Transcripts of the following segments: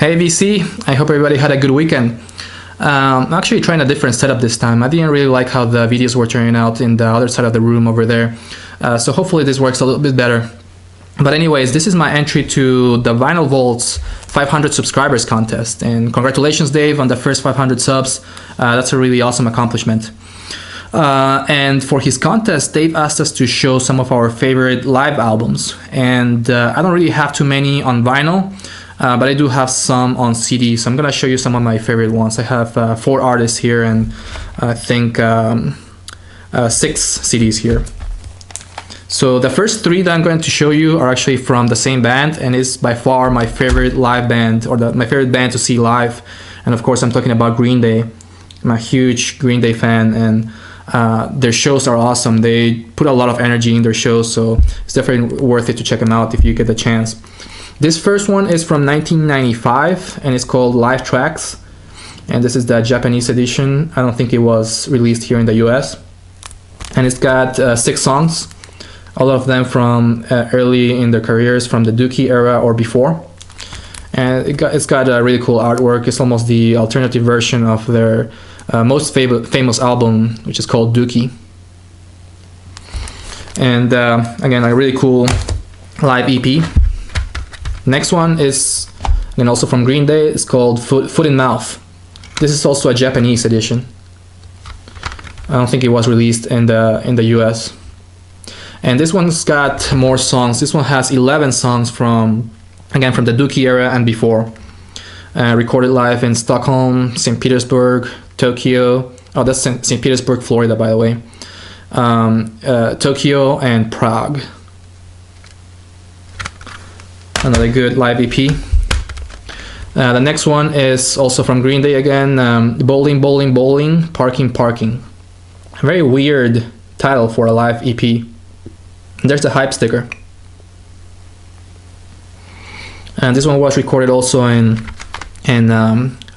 Hey VC, I hope everybody had a good weekend. I'm actually trying a different setup this time. I didn't really like how the videos were turning out in the other side of the room over there. So hopefully this works a little bit better. But anyways, this is my entry to the Vinyl Vault's 500 subscribers contest. And congratulations, Dave, on the first 500 subs. That's a really awesome accomplishment. And for his contest, Dave asked us to show some of our favorite live albums. And I don't really have too many on vinyl, but I do have some on CD. So I'm going to show you some of my favorite ones. I have 4 artists here and I think 6 CDs here. So the first 3 that I'm going to show you are actually from the same band, and is by far my favorite live band, or my favorite band to see live. And of course I'm talking about Green Day. I'm a huge Green Day fan, and their shows are awesome. They put a lot of energy in their shows, so it's definitely worth it to check them out if you get the chance. This first one is from 1995 and it's called Live Tracks, and this is the Japanese edition. I don't think it was released here in the US. And it's got 6 songs, all of them from early in their careers, from the Dookie era or before. And it's got a really cool artwork. It's almost the alternative version of their most famous album, which is called Dookie. And again, a really cool live EP. Next one is, and also from Green Day, it's called Foot in Mouth. This is also a Japanese edition. I don't think it was released in the US. And this one's got more songs. This one has 11 songs from the Dookie era and before. Recorded live in Stockholm, St. Petersburg, Tokyo. Oh, that's St. Petersburg, Florida, by the way. Tokyo and Prague. Another good live EP. The next one is also from Green Day again. Bowling, Bowling, Bowling, Parking, Parking. A very weird title for a live EP. There's the hype sticker. And this one was recorded also in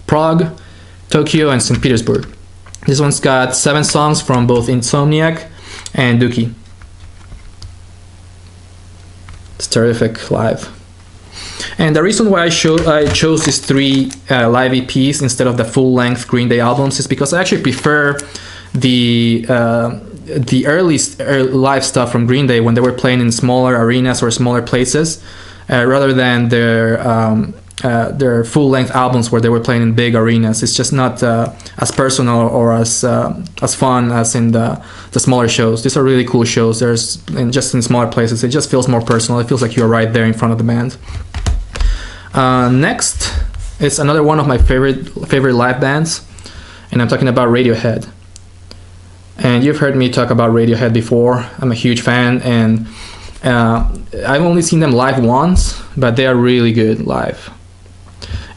Prague, Tokyo, and St. Petersburg. This one's got 7 songs from both Insomniac and Dookie. It's terrific live. And the reason why I chose these 3 live EPs instead of the full-length Green Day albums is because I actually prefer the early live stuff from Green Day when they were playing in smaller arenas or smaller places, rather than their full-length albums where they were playing in big arenas. It's just not as personal or as fun as in the smaller shows. These are really cool shows. Just in smaller places, it just feels more personal. It feels like you're right there in front of the band. Next is another one of my favorite live bands, and I'm talking about Radiohead. And you've heard me talk about Radiohead before. I'm a huge fan, and I've only seen them live once, but they are really good live.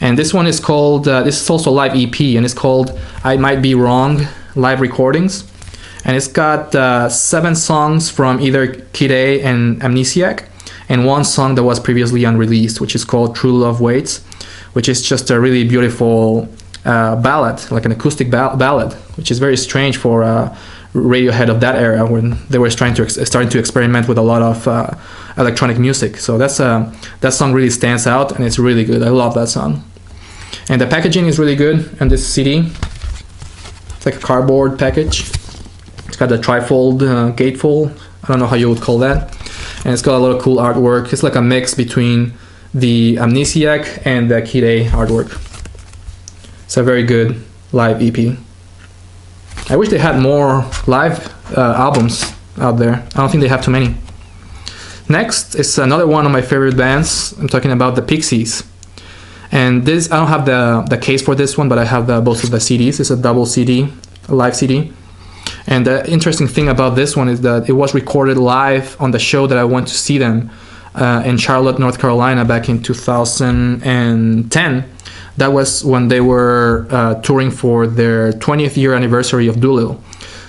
And this one is called, this is also a live EP, and it's called I Might Be Wrong Live Recordings. And it's got 7 songs from either Kid A and Amnesiac, and 1 song that was previously unreleased, which is called True Love Waits, which is just a really beautiful ballad, like an acoustic ballad, which is very strange for Radiohead of that era, when they were starting to experiment with a lot of electronic music. So that song really stands out, and it's really good. I love that song. And the packaging is really good on this CD. It's like a cardboard package. It's got a trifold gatefold. I don't know how you would call that. And it's got a lot of cool artwork. It's like a mix between the Amnesiac and the Kid A artwork. It's a very good live EP. I wish they had more live albums out there. I don't think they have too many. Next is another one of my favorite bands. I'm talking about the Pixies. And this, I don't have the case for this one, but I have both of the CDs. It's a double CD, a live CD. And the interesting thing about this one is that it was recorded live on the show that I went to see them in Charlotte, North Carolina back in 2010. That was when they were touring for their 20th year anniversary of Doolittle.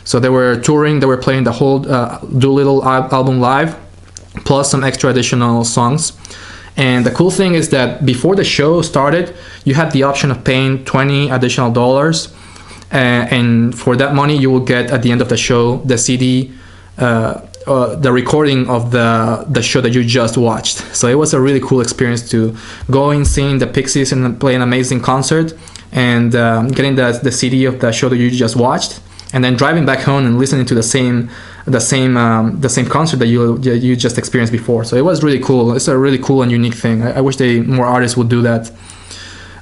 So they were touring, they were playing the whole Doolittle album live, plus some extra additional songs. And the cool thing is that before the show started, you had the option of paying $20 additional, and for that money you will get at the end of the show the CD the recording of the show that you just watched. So it was a really cool experience to going, seeing the Pixies and play an amazing concert, and getting the CD of the show that you just watched, and then driving back home and listening to the same concert that you just experienced before. So it was really cool. It's a really cool and unique thing. I wish more artists would do that.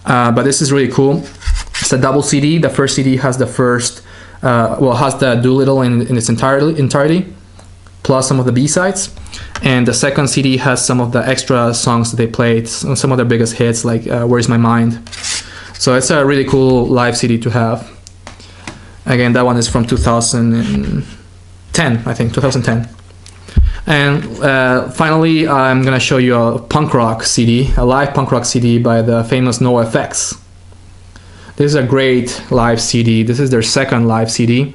But this is really cool. It's a double CD. The first CD has the has the Doolittle in its entirety, plus some of the B-sides. And the second CD has some of the extra songs that they played, some of their biggest hits, like Where's My Mind. So it's a really cool live CD to have. Again, that one is from 2010, I think, 2010. And finally, I'm gonna show you a punk rock CD, a live punk rock CD by the famous NOFX. This is a great live CD. This is their second live CD,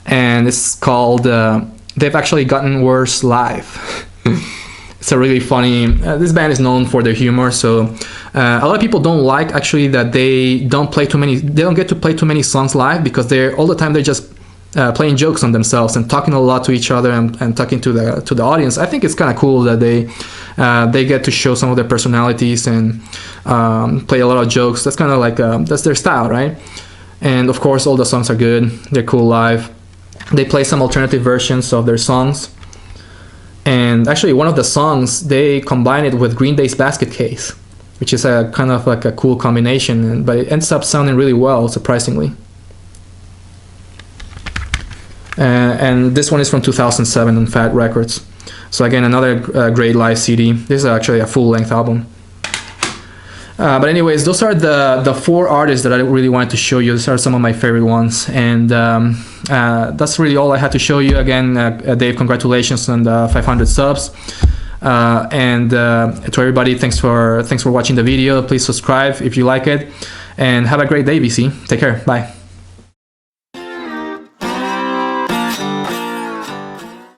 and it's called They've Actually Gotten Worse Live. It's a really funny, this band is known for their humor, so a lot of people don't like actually that they don't get to play too many songs live, because all the time they're just playing jokes on themselves and talking a lot to each other and talking to the audience. I think it's kind of cool that they get to show some of their personalities and play a lot of jokes. That's kind of like that's their style, right? And of course, all the songs are good. They're cool live. They play some alternative versions of their songs. And actually, one of the songs, they combine it with Green Day's Basket Case, which is a kind of like a cool combination, but it ends up sounding really well, surprisingly. And this one is from 2007 on Fat Records. So again, another great live CD. This is actually a full-length album. But anyways, those are the 4 artists that I really wanted to show you. These are some of my favorite ones, and that's really all I had to show you. Again, Dave, congratulations on the 500 subs. And to everybody, thanks for watching the video. Please subscribe if you like it, and have a great day, BC. Take care. Bye.